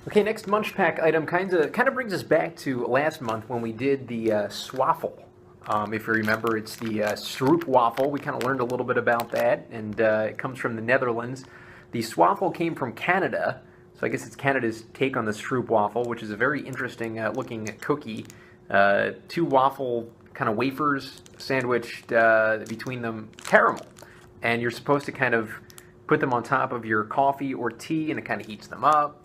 Okay, next Munch Pack item kind of brings us back to last month when we did the Stroopwafel. If you remember, it's the Stroopwafel. We kind of learned a little bit about that, and it comes from the Netherlands. The Stroopwafel came from Canada, so I guess it's Canada's take on the Stroopwafel, which is a very interesting looking cookie. Two waffle kind of wafers sandwiched between them caramel, and you're supposed to kind of put them on top of your coffee or tea, and it kind of heats them up.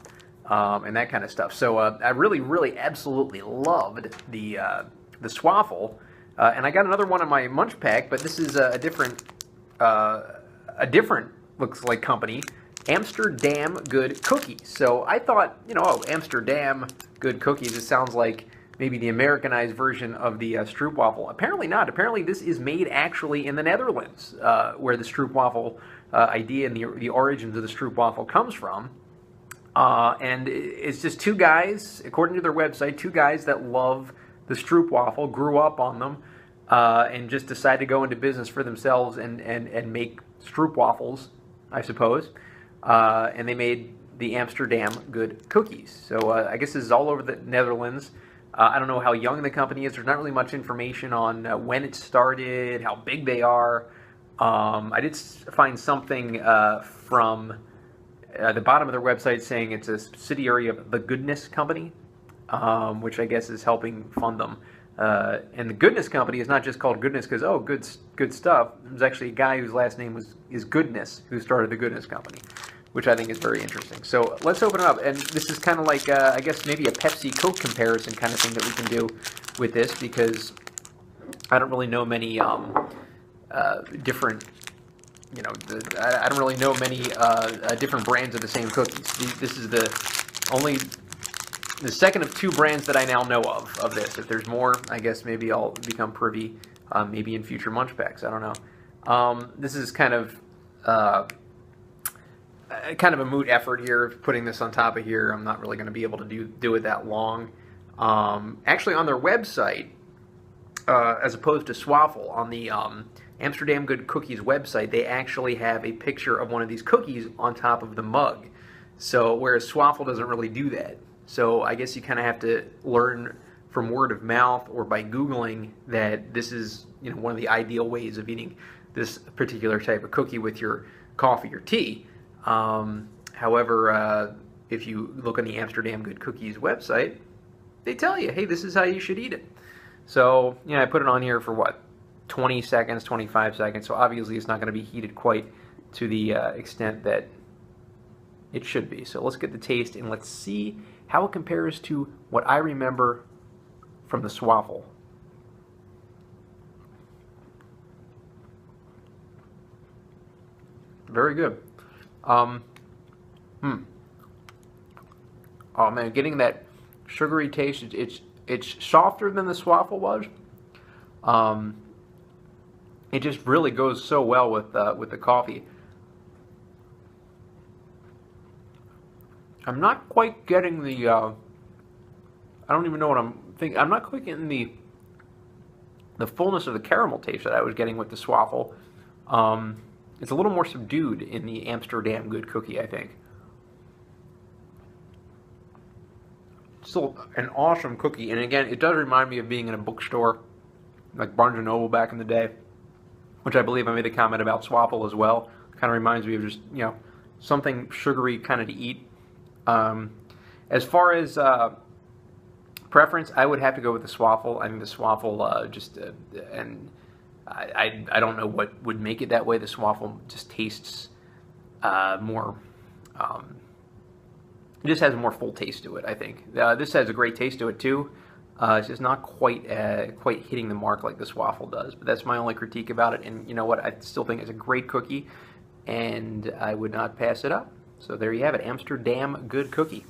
And that kind of stuff. So I really, absolutely loved the Stroopwafel, and I got another one in my Munch Pack, but this is a different looks like company, Amsterdam Good Cookies. So I thought, oh, Amsterdam Good Cookies. It sounds like maybe the Americanized version of the Stroopwafel. Apparently not. Apparently this is made actually in the Netherlands, where the Stroopwafel idea and the origins of the Stroopwafel comes from. And it's just two guys, according to their website, two guys that love the Stroopwafel, grew up on them, and just decided to go into business for themselves and make Stroopwafels, I suppose. And they made the Amsterdam Good Cookies. So I guess this is all over the Netherlands. I don't know how young the company is. There's not really much information on when it started, how big they are. I did find something from the bottom of their website saying it's a subsidiary of the Goodness Company, which I guess is helping fund them. And the Goodness Company is not just called Goodness because, oh, good stuff. There's actually a guy whose last name is Goodness who started the Goodness Company, which I think is very interesting. So let's open it up. And this is kind of like, I guess, maybe a Pepsi-Coke comparison kind of thing that we can do with this, because I don't really know many different... I don't really know many different brands of the same cookies. This is the second of two brands that I now know of this. If there's more, I guess maybe I'll become privy, maybe in future Munch Packs. I don't know. This is kind of a moot effort here, putting this on top of here. I'm not really going to be able to do it that long. Actually, on their website, as opposed to Stroopwafel, on the Amsterdam Good Cookies website, they actually have a picture of one of these cookies on top of the mug. So, whereas Stroopwafel doesn't really do that. So, I guess you kind of have to learn from word of mouth or by Googling that this is, one of the ideal ways of eating this particular type of cookie with your coffee or tea. However, if you look on the Amsterdam Good Cookies website, they tell you, hey, this is how you should eat it. So, I put it on here for what? 20 seconds, 25 seconds, so obviously it's not going to be heated quite to the extent that it should be. So let's get the taste and let's see how it compares to what I remember from the Stroopwafel. Very good. Oh man, getting that sugary taste. It's softer than the Stroopwafel was. It just really goes so well with the coffee. I'm not quite getting the. I don't even know what I'm thinking. I'm not quite getting the fullness of the caramel taste that I was getting with the Stroopwafel. It's a little more subdued in the Amsterdam Good Cookie, I think. Still an awesome cookie, and again, it does remind me of being in a bookstore, like Barnes & Noble back in the day, which I believe I made the comment about Stroopwafel as well. Kind of reminds me of just, something sugary kind of to eat. As far as preference, I would have to go with the Stroopwafel. I think the Stroopwafel and I don't know what would make it that way. The Stroopwafel just tastes more... it just has a more full taste to it, I think. This has a great taste to it, too. It's just not quite hitting the mark like the Stroopwafel does. But that's my only critique about it. And you know what? I still think it's a great cookie, and I would not pass it up. So there you have it, Amsterdam Good Cookie.